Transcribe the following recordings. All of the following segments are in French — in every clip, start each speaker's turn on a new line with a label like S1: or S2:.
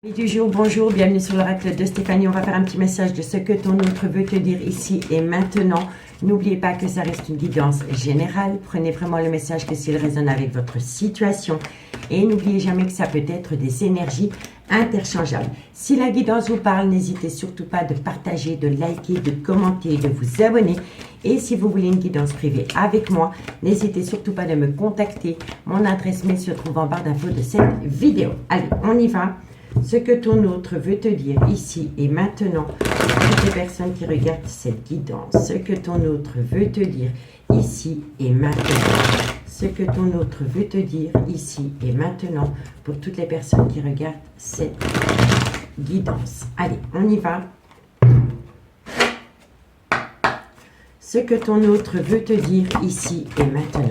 S1: Amis du jour, bonjour, bienvenue sur l'oracle de Stéphanie. On va faire un petit message de ce que ton autre veut te dire ici et maintenant. N'oubliez pas que ça reste une guidance générale. Prenez vraiment le message que s'il résonne avec votre situation. Et n'oubliez jamais que ça peut être des énergies interchangeables. Si la guidance vous parle, n'hésitez surtout pas de partager, de liker, de commenter, de vous abonner. Et si vous voulez une guidance privée avec moi, n'hésitez surtout pas de me contacter. Mon adresse mail se trouve en barre d'infos de cette vidéo. Allez, on y va. Ce que ton autre veut te dire ici et maintenant, toutes les personnes qui regardent cette guidance, ce que ton autre veut te dire ici et maintenant, ce que ton autre veut te dire ici et maintenant, pour toutes les personnes qui regardent cette guidance. Allez, on y va. Ce que ton autre veut te dire ici et maintenant.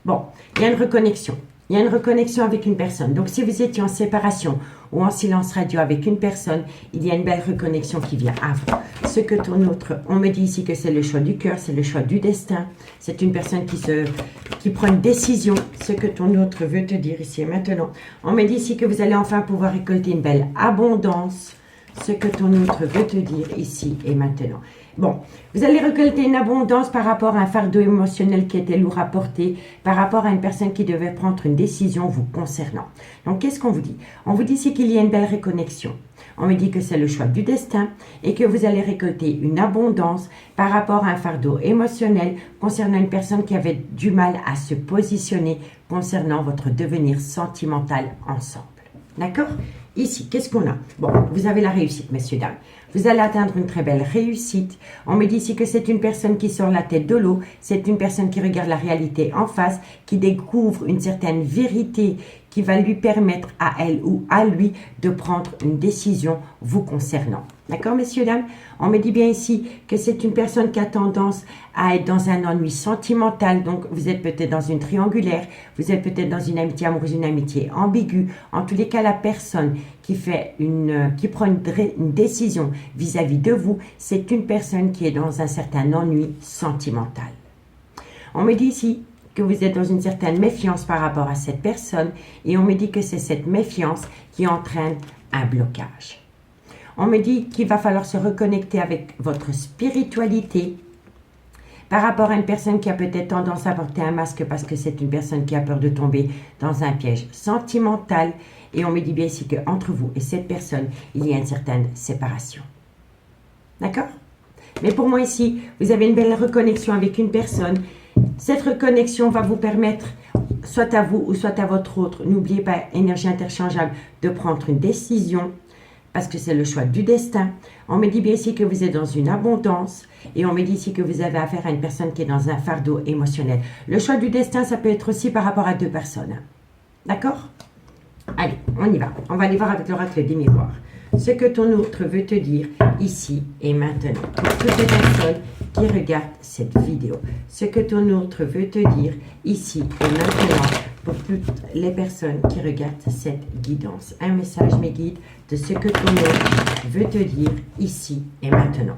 S1: Bon, il y a une reconnexion. Il y a une reconnexion avec une personne. Donc, si vous étiez en séparation ou en silence radio avec une personne, il y a une belle reconnexion qui vient à vous. Ce que ton autre, on me dit ici que c'est le choix du cœur, c'est le choix du destin. C'est une personne qui prend une décision. Ce que ton autre veut te dire ici et maintenant. On me dit ici que vous allez enfin pouvoir récolter une belle abondance. Ce que ton autre veut te dire ici et maintenant. Bon, vous allez récolter une abondance par rapport à un fardeau émotionnel qui était lourd à porter, par rapport à une personne qui devait prendre une décision vous concernant. Donc, qu'est-ce qu'on vous dit? On vous dit ici qu'il y a une belle reconnexion. On me dit que c'est le choix du destin et que vous allez récolter une abondance par rapport à un fardeau émotionnel concernant une personne qui avait du mal à se positionner concernant votre devenir sentimental ensemble. D'accord? Ici, qu'est-ce qu'on a? Bon, vous avez la réussite, messieurs, dames. Vous allez atteindre une très belle réussite. On me dit ici que c'est une personne qui sort la tête de l'eau. C'est une personne qui regarde la réalité en face, qui découvre une certaine vérité qui va lui permettre à elle ou à lui de prendre une décision vous concernant. D'accord, messieurs, dames? On me dit bien ici que c'est une personne qui a tendance à être dans un ennui sentimental. Donc, vous êtes peut-être dans une triangulaire, vous êtes peut-être dans une amitié amoureuse, une amitié ambiguë. En tous les cas, la personne qui prend une décision vis-à-vis de vous, c'est une personne qui est dans un certain ennui sentimental. On me dit ici que vous êtes dans une certaine méfiance par rapport à cette personne et on me dit que c'est cette méfiance qui entraîne un blocage. On me dit qu'il va falloir se reconnecter avec votre spiritualité par rapport à une personne qui a peut-être tendance à porter un masque parce que c'est une personne qui a peur de tomber dans un piège sentimental. Et on me dit bien ici qu'entre vous et cette personne, il y a une certaine séparation. D'accord? Mais pour moi ici, vous avez une belle reconnexion avec une personne. Cette reconnexion va vous permettre, soit à vous ou soit à votre autre, n'oubliez pas, énergie interchangeable, de prendre une décision parce que c'est le choix du destin. On me dit bien ici que vous êtes dans une abondance et on me dit ici que vous avez affaire à une personne qui est dans un fardeau émotionnel. Le choix du destin, ça peut être aussi par rapport à deux personnes. D'accord? Allez, on y va. On va aller voir avec l'oracle des miroirs. Ce que ton autre veut te dire ici et maintenant. Pour toutes les personnes qui regardent cette vidéo. Ce que ton autre veut te dire ici et maintenant. Pour toutes les personnes qui regardent cette guidance. Un message, mes guides, de ce que ton autre veut te dire ici et maintenant.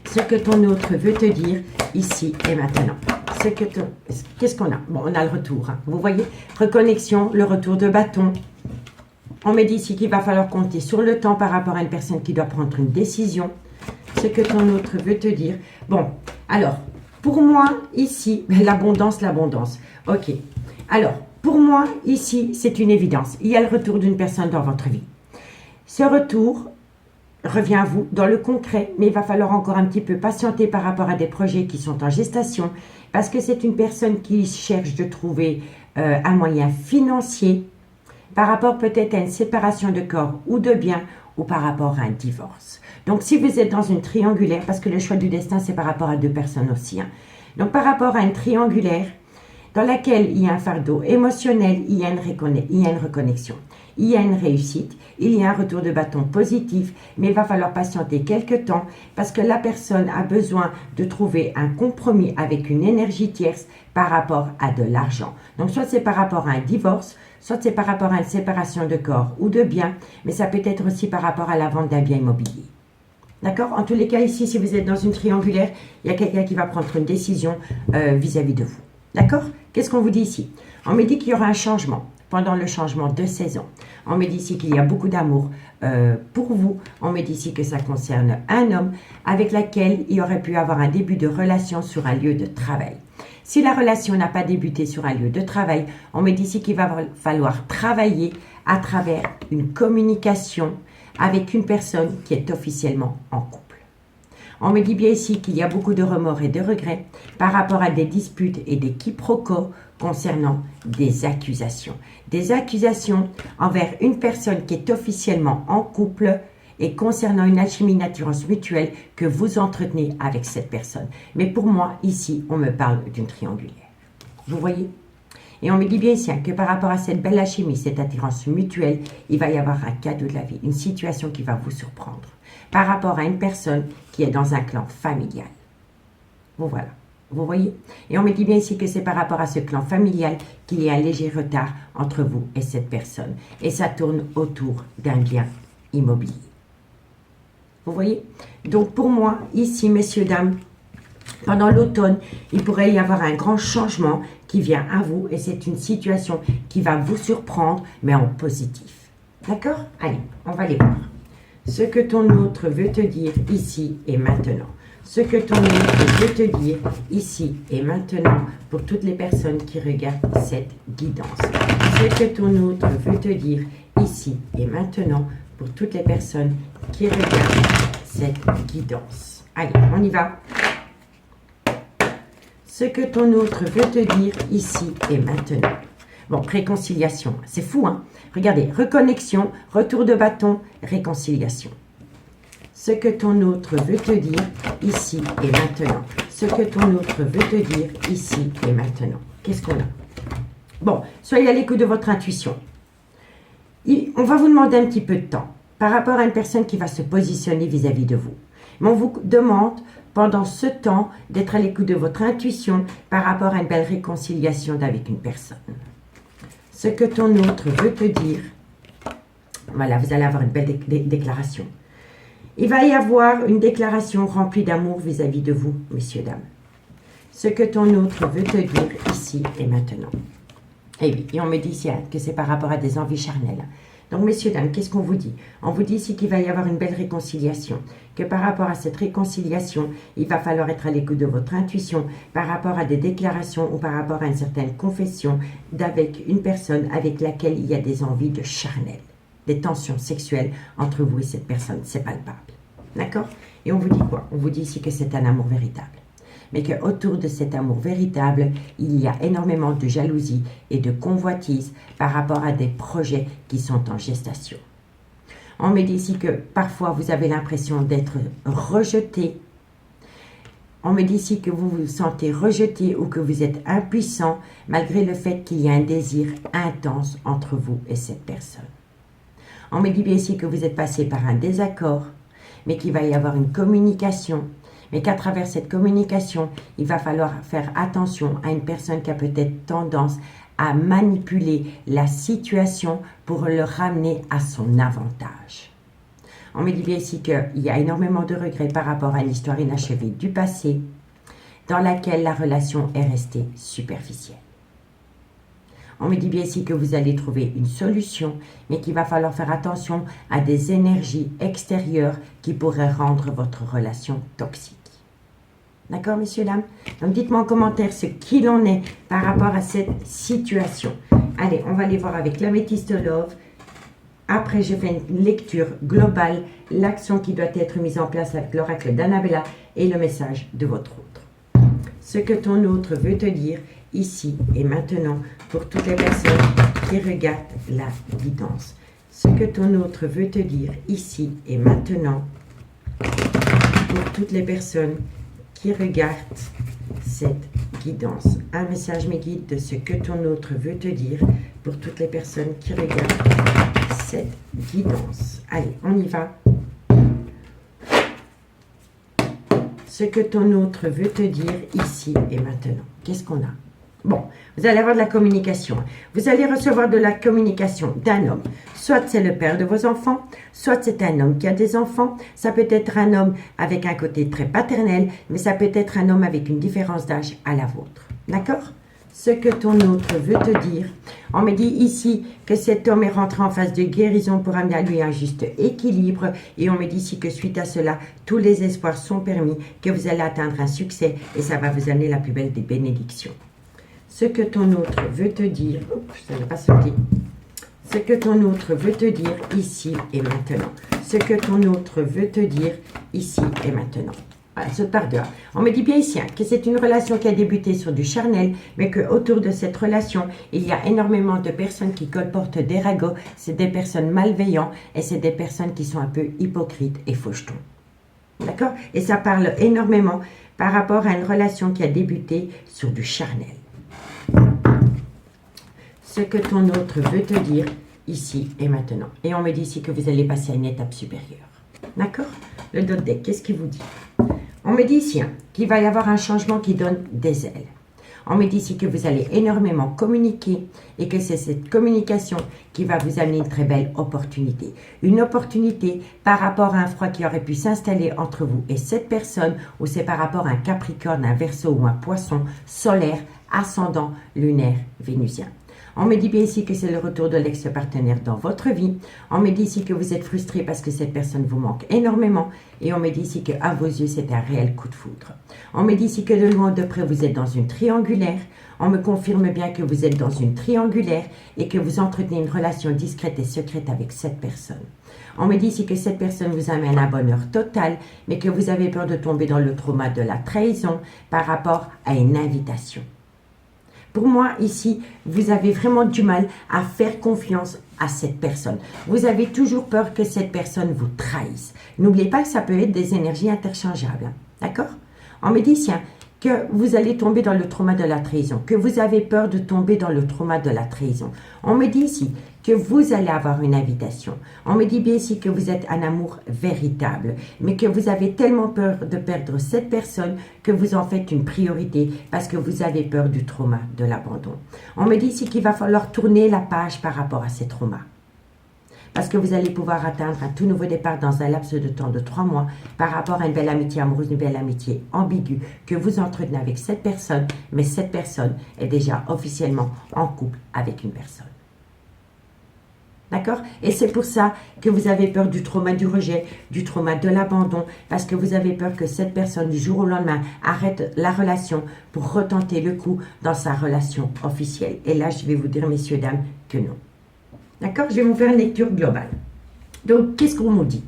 S1: Ce que ton autre veut te dire ici et maintenant. Qu'est-ce qu'on a? Bon, on a le retour. Hein. Vous voyez? Reconnexion, le retour de bâton. On me dit ici qu'il va falloir compter sur le temps par rapport à une personne qui doit prendre une décision. Ce que ton autre veut te dire. Bon, alors, pour moi, ici, l'abondance. Ok. Alors, pour moi, ici, c'est une évidence. Il y a le retour d'une personne dans votre vie. Ce retour revient à vous dans le concret, mais il va falloir encore un petit peu patienter par rapport à des projets qui sont en gestation, parce que c'est une personne qui cherche de trouver un moyen financier par rapport peut-être à une séparation de corps ou de biens ou par rapport à un divorce. Donc, si vous êtes dans une triangulaire, parce que le choix du destin, c'est par rapport à deux personnes aussi. Hein. Donc, par rapport à une triangulaire dans laquelle il y a un fardeau émotionnel, il y a une reconnexion. Il y a une réussite, il y a un retour de bâton positif, mais il va falloir patienter quelques temps parce que la personne a besoin de trouver un compromis avec une énergie tierce par rapport à de l'argent. Donc, soit c'est par rapport à un divorce, soit c'est par rapport à une séparation de corps ou de biens, mais ça peut être aussi par rapport à la vente d'un bien immobilier. D'accord? En tous les cas, ici, si vous êtes dans une triangulaire, il y a quelqu'un qui va prendre une décision vis-à-vis de vous. D'accord? Qu'est-ce qu'on vous dit ici? On me dit qu'il y aura un changement. pendant le changement de saison. On me dit ici qu'il y a beaucoup d'amour pour vous. On me dit ici que ça concerne un homme avec lequel il aurait pu avoir un début de relation sur un lieu de travail. Si la relation n'a pas débuté sur un lieu de travail, on me dit ici qu'il va falloir travailler à travers une communication avec une personne qui est officiellement en couple. On me dit bien ici qu'il y a beaucoup de remords et de regrets par rapport à des disputes et des quiproquos concernant des accusations. Des accusations envers une personne qui est officiellement en couple et concernant une alchimie d'attirance mutuelle que vous entretenez avec cette personne. Mais pour moi, ici, on me parle d'une triangulaire. Vous voyez? Et on me dit bien ici que par rapport à cette belle alchimie, cette attirance mutuelle, il va y avoir un cadeau de la vie, une situation qui va vous surprendre par rapport à une personne qui est dans un clan familial. Bon, voilà. Vous voyez? Et on me dit bien ici que c'est par rapport à ce clan familial qu'il y a un léger retard entre vous et cette personne. Et ça tourne autour d'un bien immobilier. Vous voyez? Donc pour moi, ici, messieurs, dames, pendant l'automne, il pourrait y avoir un grand changement qui vient à vous et c'est une situation qui va vous surprendre, mais en positif. D'accord? Allez, on va les voir. Ce que ton autre veut te dire ici et maintenant. Ce que ton autre veut te dire ici et maintenant pour toutes les personnes qui regardent cette guidance. Ce que ton autre veut te dire ici et maintenant pour toutes les personnes qui regardent cette guidance. Allez, on y va. Ce que ton autre veut te dire ici et maintenant. Bon, réconciliation, c'est fou, hein? Regardez, reconnexion, retour de bâton, réconciliation. Ce que ton autre veut te dire ici et maintenant. Ce que ton autre veut te dire ici et maintenant. Qu'est-ce qu'on a? Bon, soyez à l'écoute de votre intuition. On va vous demander un petit peu de temps par rapport à une personne qui va se positionner vis-à-vis de vous. Mais on vous demande pendant ce temps d'être à l'écoute de votre intuition par rapport à une belle réconciliation avec une personne. Ce que ton autre veut te dire, voilà, vous allez avoir une belle déclaration. Il va y avoir une déclaration remplie d'amour vis-à-vis de vous, messieurs, dames. Ce que ton autre veut te dire ici et maintenant. Et oui, et on me dit ici que c'est par rapport à des envies charnelles. Donc, messieurs, dames, qu'est-ce qu'on vous dit? On vous dit ici qu'il va y avoir une belle réconciliation, que par rapport à cette réconciliation, il va falloir être à l'écoute de votre intuition par rapport à des déclarations ou par rapport à une certaine confession d'avec une personne avec laquelle il y a des envies de charnel, des tensions sexuelles entre vous et cette personne, c'est palpable. D'accord? Et on vous dit quoi? On vous dit ici que c'est un amour véritable. Mais qu'autour de cet amour véritable, il y a énormément de jalousie et de convoitise par rapport à des projets qui sont en gestation. On me dit ici que parfois vous avez l'impression d'être rejeté. On me dit ici que vous vous sentez rejeté ou que vous êtes impuissant malgré le fait qu'il y a un désir intense entre vous et cette personne. On me dit bien ici que vous êtes passé par un désaccord, mais qu'il va y avoir une communication. Mais qu'à travers cette communication, il va falloir faire attention à une personne qui a peut-être tendance à manipuler la situation pour le ramener à son avantage. On me dit bien ici qu'il y a énormément de regrets par rapport à l'histoire inachevée du passé, dans laquelle la relation est restée superficielle. On me dit bien ici que vous allez trouver une solution, mais qu'il va falloir faire attention à des énergies extérieures qui pourraient rendre votre relation toxique. D'accord, messieurs, dames? Donc, dites-moi en commentaire ce qu'il en est par rapport à cette situation. Allez, on va aller voir avec l'améthyste love. Après, je fais une lecture globale, l'action qui doit être mise en place avec l'oracle d'Annabella et le message de votre autre. Ce que ton autre veut te dire ici et maintenant pour toutes les personnes qui regardent la guidance. Ce que ton autre veut te dire ici et maintenant pour toutes les personnes qui regardent cette guidance. Un message me guide de ce que ton autre veut te dire pour toutes les personnes qui regardent cette guidance. Allez, on y va. Ce que ton autre veut te dire ici et maintenant. Qu'est-ce qu'on a? Bon, vous allez avoir de la communication. Vous allez recevoir de la communication d'un homme. Soit c'est le père de vos enfants, soit c'est un homme qui a des enfants. Ça peut être un homme avec un côté très paternel, mais ça peut être un homme avec une différence d'âge à la vôtre. D'accord? ce que ton autre veut te dire. On me dit ici que cet homme est rentré en phase de guérison pour amener à lui un juste équilibre. Et on me dit ici que suite à cela, tous les espoirs sont permis, que vous allez atteindre un succès et ça va vous amener la plus belle des bénédictions. Ce que ton autre veut te dire, ça n'a pas sauté. Ce que ton autre veut te dire ici et maintenant. Ce que ton autre veut te dire ici et maintenant. Voilà, saute par dehors. On me dit bien ici que c'est une relation qui a débuté sur du charnel, mais qu'autour de cette relation, il y a énormément de personnes qui colportent des ragots. C'est des personnes malveillantes et c'est des personnes qui sont un peu hypocrites et fauchetons. D'accord? Et ça parle énormément par rapport à une relation qui a débuté sur du charnel. Ce que ton autre veut te dire ici et maintenant. Et on me dit ici que vous allez passer à une étape supérieure. D'accord? Le dos de deck, qu'est-ce qu'il vous dit? On me dit ici qu'il va y avoir un changement qui donne des ailes. On me dit ici que vous allez énormément communiquer et que c'est cette communication qui va vous amener une très belle opportunité. Une opportunité par rapport à un froid qui aurait pu s'installer entre vous et cette personne, ou c'est par rapport à un Capricorne, un Verseau ou un Poisson solaire, ascendant, lunaire, vénusien. On me dit bien ici que c'est le retour de l'ex-partenaire dans votre vie. On me dit ici que vous êtes frustré parce que cette personne vous manque énormément. Et on me dit ici qu'à vos yeux, c'est un réel coup de foudre. On me dit ici que de loin ou de près, vous êtes dans une triangulaire. On me confirme bien que vous êtes dans une triangulaire et que vous entretenez une relation discrète et secrète avec cette personne. On me dit ici que cette personne vous amène un bonheur total, mais que vous avez peur de tomber dans le trauma de la trahison par rapport à une invitation. Pour moi, ici, vous avez vraiment du mal à faire confiance à cette personne. Vous avez toujours peur que cette personne vous trahisse. N'oubliez pas que ça peut être des énergies interchangeables. D'accord? On me dit ici que vous allez tomber dans le trauma de la trahison, que vous avez peur de tomber dans le trauma de la trahison. On me dit ici que vous allez avoir une invitation. On me dit bien ici que vous êtes un amour véritable, mais que vous avez tellement peur de perdre cette personne que vous en faites une priorité parce que vous avez peur du trauma de l'abandon. On me dit ici qu'il va falloir tourner la page par rapport à ces traumas. Parce que vous allez pouvoir atteindre un tout nouveau départ dans un laps de temps de 3 mois par rapport à une belle amitié amoureuse, une belle amitié ambiguë que vous entretenez avec cette personne, mais cette personne est déjà officiellement en couple avec une personne. D'accord? Et c'est pour ça que vous avez peur du trauma du rejet, du trauma de l'abandon, parce que vous avez peur que cette personne du jour au lendemain arrête la relation pour retenter le coup dans sa relation officielle. Et là, je vais vous dire, messieurs, dames, que non. D'accord? Je vais vous faire une lecture globale. Donc, qu'est-ce qu'on nous dit?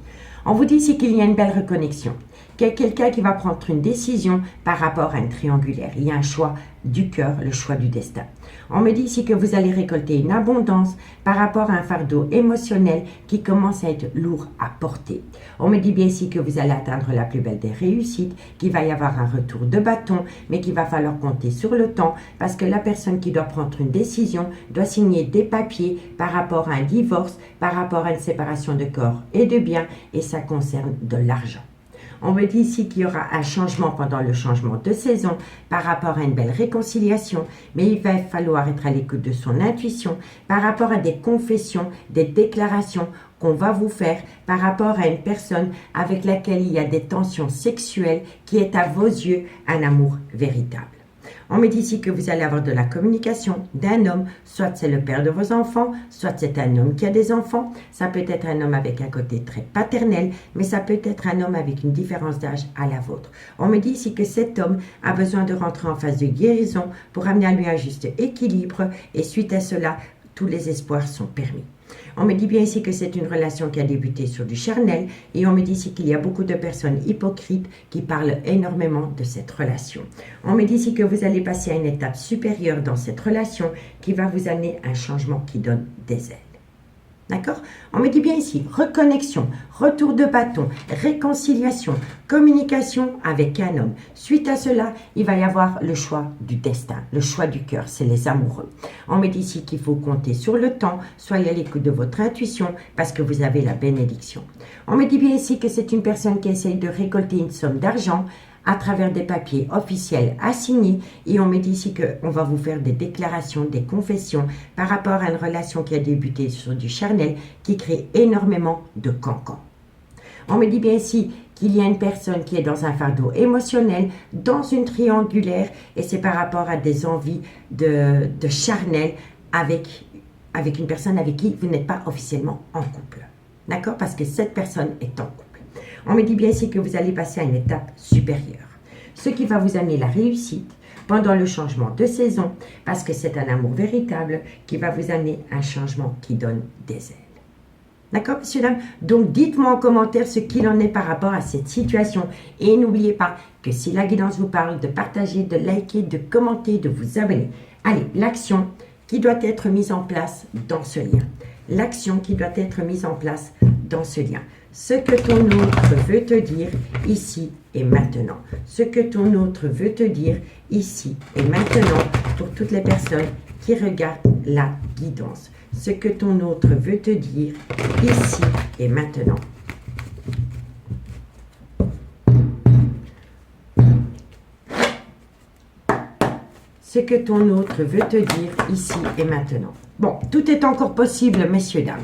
S1: On vous dit ici qu'il y a une belle reconnexion, qu'il y a quelqu'un qui va prendre une décision par rapport à une triangulaire. Il y a un choix du cœur, le choix du destin. On me dit ici que vous allez récolter une abondance par rapport à un fardeau émotionnel qui commence à être lourd à porter. On me dit bien ici que vous allez atteindre la plus belle des réussites, qu'il va y avoir un retour de bâton, mais qu'il va falloir compter sur le temps parce que la personne qui doit prendre une décision doit signer des papiers par rapport à un divorce, par rapport à une séparation de corps et de biens, et ça concerne de l'argent. On me dit ici qu'il y aura un changement pendant le changement de saison par rapport à une belle réconciliation, mais il va falloir être à l'écoute de son intuition par rapport à des confessions, des déclarations qu'on va vous faire par rapport à une personne avec laquelle il y a des tensions sexuelles qui est à vos yeux un amour véritable. On me dit ici que vous allez avoir de la communication d'un homme, soit c'est le père de vos enfants, soit c'est un homme qui a des enfants, ça peut être un homme avec un côté très paternel, mais ça peut être un homme avec une différence d'âge à la vôtre. On me dit ici que cet homme a besoin de rentrer en phase de guérison pour amener à lui un juste équilibre et suite à cela, tous les espoirs sont permis. On me dit bien ici que c'est une relation qui a débuté sur du charnel et on me dit ici qu'il y a beaucoup de personnes hypocrites qui parlent énormément de cette relation. On me dit ici que vous allez passer à une étape supérieure dans cette relation qui va vous amener un changement qui donne des ailes. D'accord? On me dit bien ici, reconnexion, retour de bâton, réconciliation, communication avec un homme. Suite à cela, il va y avoir le choix du destin, le choix du cœur, c'est les amoureux. On me dit ici qu'il faut compter sur le temps, soyez à l'écoute de votre intuition parce que vous avez la bénédiction. On me dit bien ici que c'est une personne qui essaye de récolter une somme d'argent à travers des papiers officiels à signer et on me dit ici qu'on va vous faire des déclarations, des confessions par rapport à une relation qui a débuté sur du charnel qui crée énormément de cancans. On me dit bien ici qu'il y a une personne qui est dans un fardeau émotionnel, dans une triangulaire, et c'est par rapport à des envies de charnel avec une personne avec qui vous n'êtes pas officiellement en couple. D'accord? Parce que cette personne est en couple. On me dit bien ici que vous allez passer à une étape supérieure. Ce qui va vous amener la réussite pendant le changement de saison, parce que c'est un amour véritable qui va vous amener un changement qui donne des ailes. D'accord, messieurs, dames? Donc, dites-moi en commentaire ce qu'il en est par rapport à cette situation. Et n'oubliez pas que si la guidance vous parle, de partager, de liker, de commenter, de vous abonner. Allez, l'action qui doit être mise en place dans ce lien. L'action qui doit être mise en place dans ce lien. Ce que ton autre veut te dire ici et maintenant. Ce que ton autre veut te dire ici et maintenant pour toutes les personnes qui regardent la guidance. Ce que ton autre veut te dire ici et maintenant. Ce que ton autre veut te dire ici et maintenant. Bon, tout est encore possible, messieurs, dames.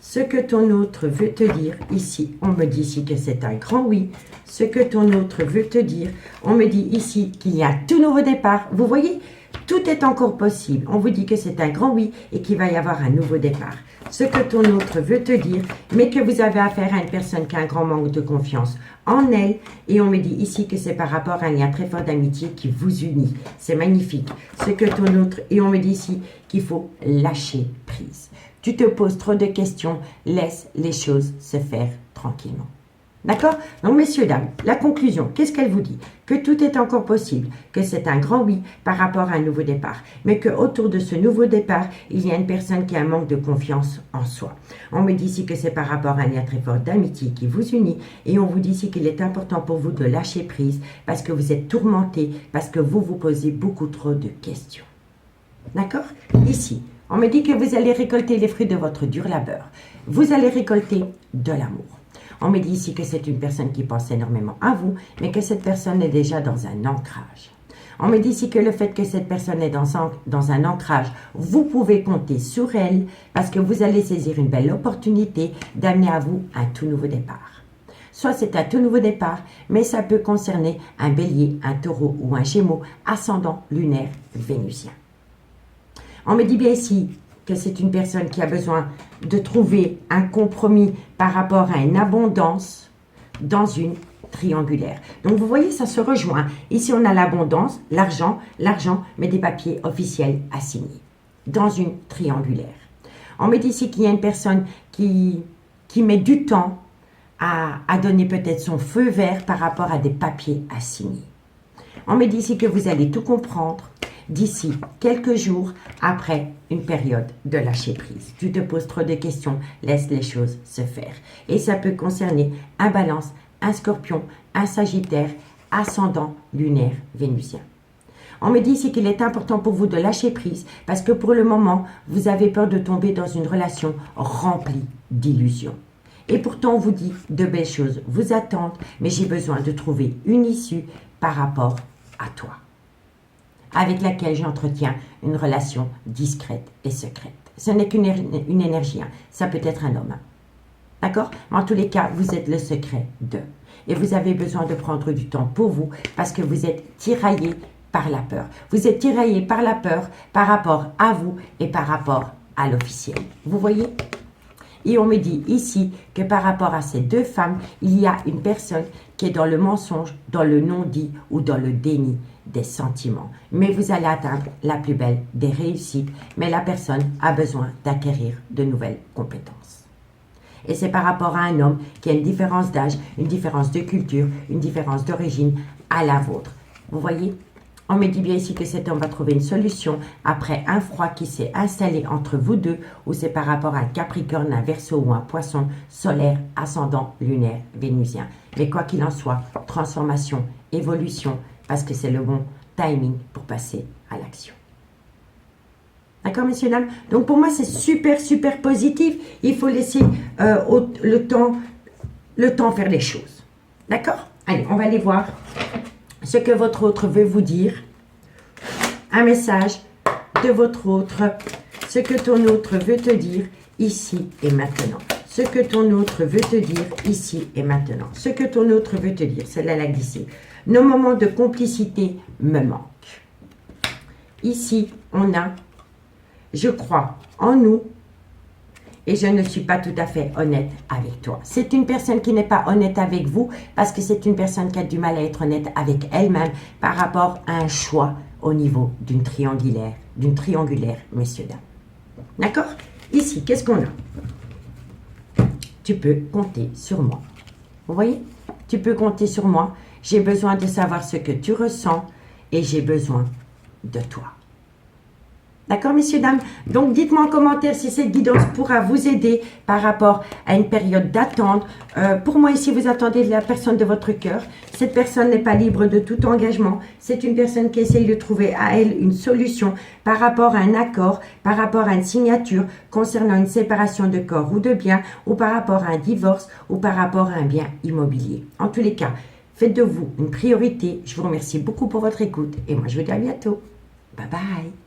S1: Ce que ton autre veut te dire ici, on me dit ici que c'est un grand oui. Ce que ton autre veut te dire, on me dit ici qu'il y a un tout nouveau départ. Vous voyez, tout est encore possible. On vous dit que c'est un grand oui et qu'il va y avoir un nouveau départ. Ce que ton autre veut te dire, mais que vous avez affaire à une personne qui a un grand manque de confiance en elle. Et on me dit ici que c'est par rapport à un lien très fort d'amitié qui vous unit. C'est magnifique. Ce que ton autre... Et on me dit ici qu'il faut lâcher prise. Tu te poses trop de questions, laisse les choses se faire tranquillement. D'accord? Donc, messieurs, dames, la conclusion, qu'est-ce qu'elle vous dit? Que tout est encore possible, que c'est un grand oui par rapport à un nouveau départ, mais qu'autour de ce nouveau départ, il y a une personne qui a un manque de confiance en soi. On me dit ici que c'est par rapport à un lien très fort d'amitié qui vous unit, et on vous dit ici qu'il est important pour vous de lâcher prise, parce que vous êtes tourmenté, parce que vous vous posez beaucoup trop de questions. D'accord? Ici, on me dit que vous allez récolter les fruits de votre dur labeur. Vous allez récolter de l'amour. On me dit ici que c'est une personne qui pense énormément à vous, mais que cette personne est déjà dans un ancrage. On me dit ici que le fait que cette personne est dans un ancrage, vous pouvez compter sur elle parce que vous allez saisir une belle opportunité d'amener à vous un tout nouveau départ. Soit c'est un tout nouveau départ, mais ça peut concerner un bélier, un taureau ou un gémeaux, ascendant lunaire vénusien. On me dit bien ici que c'est une personne qui a besoin de trouver un compromis par rapport à une abondance dans une triangulaire. Donc, vous voyez, ça se rejoint. Ici, on a l'abondance, l'argent, mais des papiers officiels à signer dans une triangulaire. On me dit ici qu'il y a une personne qui met du temps à donner peut-être son feu vert par rapport à des papiers à signer. On me dit ici que vous allez tout comprendre d'ici quelques jours après une période de lâcher prise. Tu te poses trop de questions, laisse les choses se faire. Et ça peut concerner un Balance, un Scorpion, un Sagittaire, ascendant lunaire vénusien. On me dit ici qu'il est important pour vous de lâcher prise parce que pour le moment, vous avez peur de tomber dans une relation remplie d'illusions. Et pourtant, on vous dit de belles choses vous attendent, mais j'ai besoin de trouver une issue par rapport à toi, avec laquelle j'entretiens une relation discrète et secrète. Ce n'est qu'une énergie, hein. Ça peut être un homme. Hein. D'accord? Mais en tous les cas, vous êtes le secret d'eux. Et vous avez besoin de prendre du temps pour vous parce que vous êtes tiraillé par la peur. Vous êtes tiraillé par la peur par rapport à vous et par rapport à l'officiel. Vous voyez? Et on me dit ici que par rapport à ces deux femmes, il y a une personne qui est dans le mensonge, dans le non-dit ou dans le déni des sentiments. Mais vous allez atteindre la plus belle des réussites, mais la personne a besoin d'acquérir de nouvelles compétences. Et c'est par rapport à un homme qui a une différence d'âge, une différence de culture, une différence d'origine à la vôtre. Vous voyez? On me dit bien ici que cet homme va trouver une solution après un froid qui s'est installé entre vous deux, ou c'est par rapport à un Capricorne, un Verseau ou un Poisson solaire, ascendant, lunaire, vénusien. Mais quoi qu'il en soit, transformation, évolution, parce que c'est le bon timing pour passer à l'action. D'accord, messieurs, dames? Donc, pour moi, c'est super, super positif. Il faut laisser le temps faire les choses. D'accord? Allez, on va aller voir ce que votre autre veut vous dire. Un message de votre autre. Ce que ton autre veut te dire ici et maintenant. ce que ton autre veut te dire ici et maintenant. Ce que ton autre veut te dire, celle-là, elle a glissé. Nos moments de complicité me manquent. Ici, on a, je crois en nous et je ne suis pas tout à fait honnête avec toi. C'est une personne qui n'est pas honnête avec vous parce que c'est une personne qui a du mal à être honnête avec elle-même par rapport à un choix au niveau d'une triangulaire, messieurs, dames. D'accord? Ici, qu'est-ce qu'on a? Tu peux compter sur moi. Vous voyez? Tu peux compter sur moi. J'ai besoin de savoir ce que tu ressens et j'ai besoin de toi. D'accord, messieurs, dames? Donc, dites-moi en commentaire si cette guidance pourra vous aider par rapport à une période d'attente. Pour moi, ici, vous attendez la personne de votre cœur. Cette personne n'est pas libre de tout engagement. C'est une personne qui essaye de trouver à elle une solution par rapport à un accord, par rapport à une signature concernant une séparation de corps ou de biens, ou par rapport à un divorce, ou par rapport à un bien immobilier. En tous les cas, faites de vous une priorité. Je vous remercie beaucoup pour votre écoute et moi, je vous dis à bientôt. Bye bye.